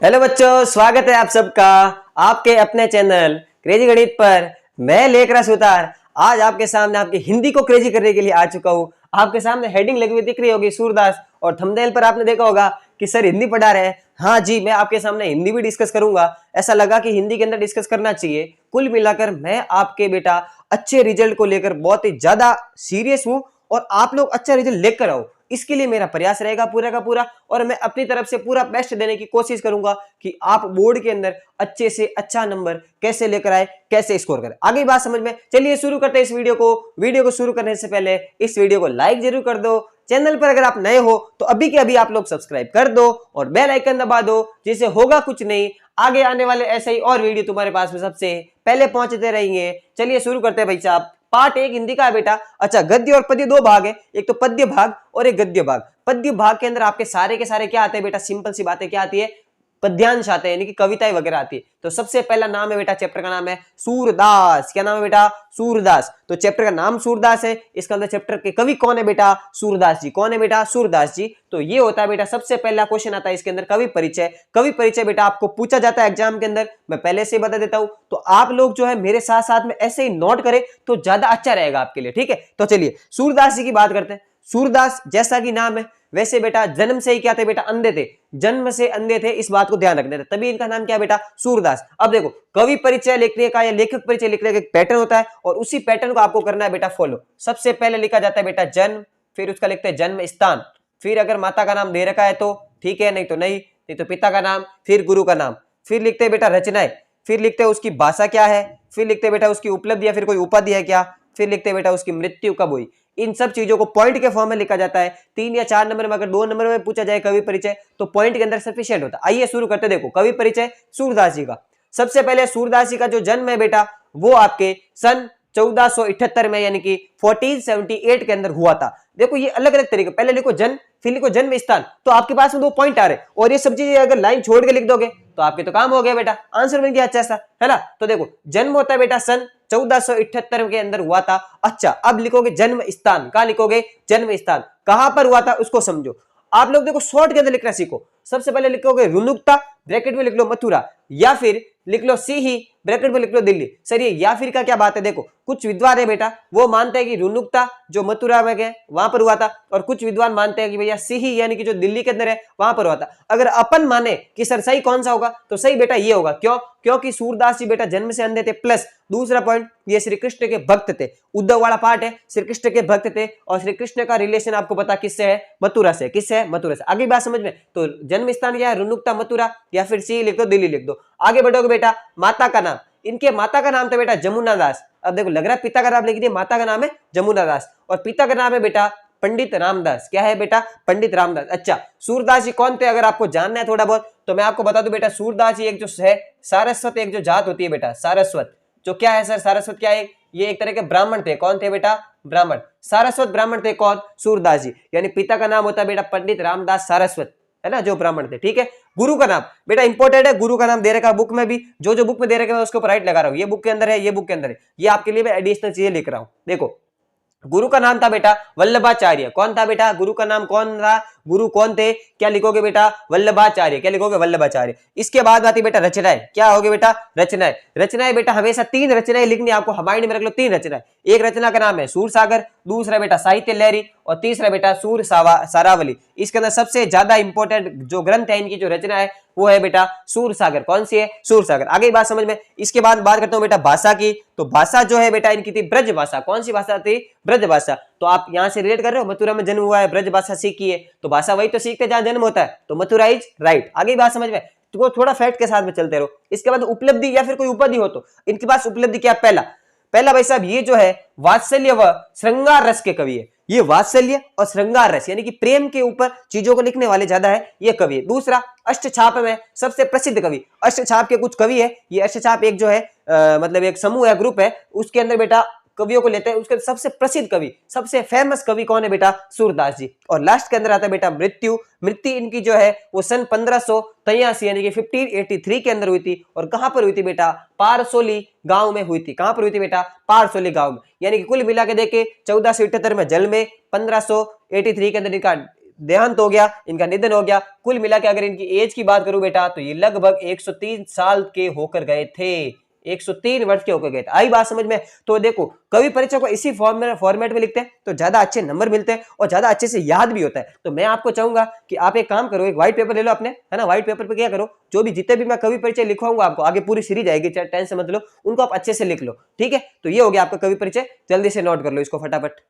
Hello बच्चों, स्वागत है आप सबका आपके अपने चैनल क्रेजी गणित पर। मैं लेकर सुतार आज आपके सामने आपकी हिंदी को क्रेजी करने के लिए आ चुका हूँ। आपके सामने हेडिंग लगी हुई दिख रही होगी सूरदास, और थंबनेल पर आपने देखा होगा कि सर हिंदी पढ़ा रहे हैं। हाँ जी, मैं आपके सामने हिंदी भी डिस्कस करूंगा। ऐसा लगा कि हिंदी के अंदर डिस्कस करना चाहिए। कुल मिलाकर मैं आपके बेटा अच्छे रिजल्ट को लेकर बहुत ही ज्यादा सीरियस हूँ, और आप लोग अच्छा रिजल्ट लेकर आओ, इसके लिए मेरा प्रयास रहेगा पूरा का पूरा। और मैं अपनी तरफ से पूरा बेस्ट देने की कोशिश करूंगा कि आप बोर्ड के अंदर अच्छे से अच्छा नंबर कैसे लेकर आए, कैसे स्कोर करें। आगे बात समझ में। चलिए शुरू करते हैं इस वीडियो को शुरू करने से पहले इस वीडियो को लाइक जरूर कर दो। चैनल पर अगर आप नए हो तो अभी के अभी आप लोग सब्सक्राइब कर दो और बेल आइकन दबा दो, जिससे होगा कुछ नहीं, आगे आने वाले ऐसे ही और वीडियो तुम्हारे पास में सबसे पहले पहुंचते रहेंगे। चलिए शुरू करते हैं भाई साहब। पार्ट एक हिंदी का है बेटा। अच्छा, गद्य और पद्य दो भाग है, एक तो पद्य भाग और एक गद्य भाग। पद्य भाग के अंदर आपके सारे के सारे क्या आते हैं बेटा? सिंपल सी बातें क्या आती है? पद्यांश आते हैं, यानी कि कविताएं वगैरह आती है। तो सबसे पहला नाम है बेटा, चैप्टर का नाम है सूरदास। क्या नाम है बेटा? सूरदास। तो चैप्टर का नाम सूरदास है, इसके अंदर चैप्टर के कवि कौन है बेटा? सूरदास जी। कौन है बेटा? सूरदास जी। तो ये होता है बेटा, सबसे पहला क्वेश्चन आता है इसके अंदर कवि परिचय। कवि परिचय बेटा आपको पूछा जाता है एग्जाम के अंदर, मैं पहले से बता देता हूं। तो आप लोग जो है मेरे साथ साथ में ऐसे ही नोट करें तो ज्यादा अच्छा रहेगा आपके लिए, ठीक है। तो चलिए सूरदास जी की बात करते हैं। सूरदास जैसा कि नाम है वैसे बेटा जन्म से ही क्या थे बेटा? अंधे थे। जन्म से अंधे थे, इस बात को ध्यान रखना है, तभी इनका नाम क्या बेटा? सूरदास। अब देखो, कवि परिचय लिखने का या लेखक परिचय लिखने का एक पैटर्न होता है, और उसी पैटर्न को आपको करना है बेटा फॉलो। सबसे पहले लिखा जाता है बेटा जन्म, फिर उसका लिखते हैं जन्म स्थान, फिर अगर माता का नाम दे रखा है तो ठीक है, नहीं तो नहीं, नहीं तो पिता का नाम, फिर गुरु का नाम, फिर लिखते हैं बेटा रचनाएं, फिर लिखते हैं उसकी भाषा क्या है, फिर लिखते हैं बेटा उसकी उपलब्धि या फिर कोई उपाधि है क्या, फिर लिखते हैं बेटा उसकी मृत्यु कब हुई। इन सब चीजों को पॉइंट के फॉर्म में लिखा जाता है। 3 या 4 नंबर में, अगर 2 नंबर में पूछा जाए कवि परिचय तो पॉइंट के अंदर सफिशिएंट होता है। आइए शुरू करते, देखो कवि परिचय सूरदास जी का। सबसे पहले सूरदास जी का जो जन्म है बेटा वो आपके सन 1478 में, यानी कि 1478 के अंदर हुआ था। देखो ये अलग अलग तरीके, पहले लिखो जन्म, फिर लिखो जन्म स्थान, तो आपके पास में 2 पॉइंट आ रहे, और ये सब चीजें अगर लाइन छोड़ के लिख दोगे तो आपके तो काम हो गया बेटा, आंसर बन गया अच्छा सा, है ना। तो देखो जन्म होता है बेटा सन 1478 के अंदर हुआ था। अच्छा, अब लिखोगे जन्म स्थान, कहां लिखोगे? जन्म स्थान कहां पर हुआ था उसको समझो। आप लोग देखो शॉर्ट के अंदर लिखना सीखो। सबसे पहले लिखोगे रुनुक्ता, ब्रैकेट में लिख लो मथुरा, या फिर लिख लो सीही, ब्रैकेट में लिख लो दिल्ली। सर ये या फिर का क्या बात है? देखो कुछ विद्वान है बेटा वो मानते हैं कि रुनुक्ता जो मथुरा में गए वहां पर हुआ था, और कुछ विद्वान मानते हैं कि भैया सीही यानी कि जो दिल्ली के अंदर है वहां पर हुआ था। अगर अपन माने कि सर सही कौन सा होगा, तो सही बेटा ये होगा। क्यों? क्योंकि सूरदास जी बेटा जन्म से अंधे थे, प्लस दूसरा पॉइंट ये श्री कृष्ण के भक्त थे। उद्धव वाला पार्ट है, श्री कृष्ण के भक्त थे, और श्री कृष्ण का रिलेशन आपको पता किससे है? मथुरा से। किससे है? मथुरा से। आगे बात समझ में। तो जन्म स्थान क्या है? रुनुक्ता मथुरा, या फिर सी लिख दो, दिल्ली लिख दो। आगे बढ़ोगे बेटा, माता का नाम, इनके माता का नाम था बेटा जमुना दास। अब देखो लग रहा है पिता का नाम लिख दिया, माता का नाम है जमुना दास, और पिता का नाम है बेटा पंडित रामदास। क्या है बेटा? पंडित रामदास। अच्छा, सूरदास जी कौन थे अगर आपको जानना है थोड़ा बहुत तो मैं आपको बता दूं बेटा, सूरदास जी एक जो है सारस्वत, एक जो जात होती है बेटा सारस्वत, जो क्या है सर सारस्वत क्या है? ये एक तरह के ब्राह्मण थे। कौन थे बेटा? ब्राह्मण। सारस्वत ब्राह्मण थे। कौन? सूरदास जी। यानी पिता का नाम होता है बेटा पंडित रामदास सारस्वत, है ना, जो ब्राह्मण थे, ठीक है। गुरु का नाम बेटा इंपॉर्टेंट है, गुरु का नाम दे रखा बुक में भी, जो बुक में दे रखा है उसके ऊपर राइट लगा रहा हूं। ये बुक के अंदर है, ये बुक के अंदर है, ये आपके लिए मैं एडिशनल चीजें लिख रहा हूं। देखो गुरु का नाम था बेटा वल्लभाचार्य। कौन था बेटा? गुरु का नाम कौन था? गुरु कौन थे? क्या लिखोगे बेटा? वल्लभाचार्य। क्या लिखोगे? वल्लभाचार्य। इसके बाद आती बेटा रचनाएं। क्या होगी बेटा? रचनाएं। रचनाएं बेटा हमेशा 3 रचनाएं लिखनी, आपको माइंड में रख लो 3 रचनाएं। एक रचना का नाम है सूर सागर, दूसरा बेटा साहित्य लहरी, और तीसरा बेटा सूर सारावली। इसके अंदर सबसे ज्यादा इंपॉर्टेंट जो ग्रंथ है इनकी जो रचना है वो है बेटा सूर सागर। कौन सी है? सूर सागर। आगे बात समझ में। इसके बाद बात करता हूं बेटा भाषा की। तो भाषा जो है बेटा इनकी थी ब्रज भाषा। कौन सी भाषा थी? ब्रज भाषा। तो आप यहां से रिलेट कर रहे हो, मथुरा में जन्म हुआ है, ब्रज भाषा सीखी है, तो भाषा वही तो सीखते जहां जन्म होता है, तो मथुरा इज राइट। आगे बात समझ में। तो थोड़ा फैक्ट के साथ में चलते रहो। इसके बाद उपलब्धि या फिर कोई उपाधि हो तो इनके पास उपलब्धि क्या? पहला भाई साहब ये जो है वात्सल्य व श्रृंगार रस के कवि है। ये वात्सल्य और श्रृंगार रस यानी कि प्रेम के ऊपर चीजों को लिखने वाले ज्यादा है, ये कवि है। दूसरा अष्टछाप में सबसे प्रसिद्ध कवि। अष्टछाप के कुछ कवि है, ये अष्टछाप एक जो है मतलब एक समूह है, ग्रुप है, उसके अंदर बेटा कवियों को लेते हैं। उसके सबसे प्रसिद्ध कवि, सबसे फेमस कवि कौन है बेटा? सूरदास जी। और लास्ट के अंदर आता है बेटा मृत्यु। मृत्यु इनकी जो है वो सन 1583 यानी कि 1583 के अंदर हुई थी। और कहां पर हुई थी बेटा? पारसोली गांव में हुई थी। कहां पर हुई थी बेटा? पारसोली गांव में। यानी कि कुल मिला के देखे 1478 में जल में, 1583 के अंदर इनका देहांत हो गया, इनका निधन हो गया। कुल मिला के अगर इनकी एज की बात करूं बेटा तो ये लगभग 103 साल के होकर गए थे, 103 वर्ष के होकर गए थे। आई बात समझ में? तो देखो कवि परिचय को इसी फॉर्मेट में लिखते हैं तो ज्यादा अच्छे नंबर मिलते हैं और ज्यादा अच्छे से याद भी होता है। तो मैं आपको चाहूंगा कि आप एक काम करो, एक व्हाइट पेपर ले लो अपने, है ना, व्हाइट पेपर पे क्या करो, जो भी जितने भी मैं कवि परिचय लिखवाऊंगा आपको, आगे पूरी सीरीज आएगी, टेंशन से मत लो, उनको आप अच्छे से लिख लो, ठीक है। तो ये हो गया आपका कवि परिचय, जल्दी से नोट कर लो इसको फटाफट।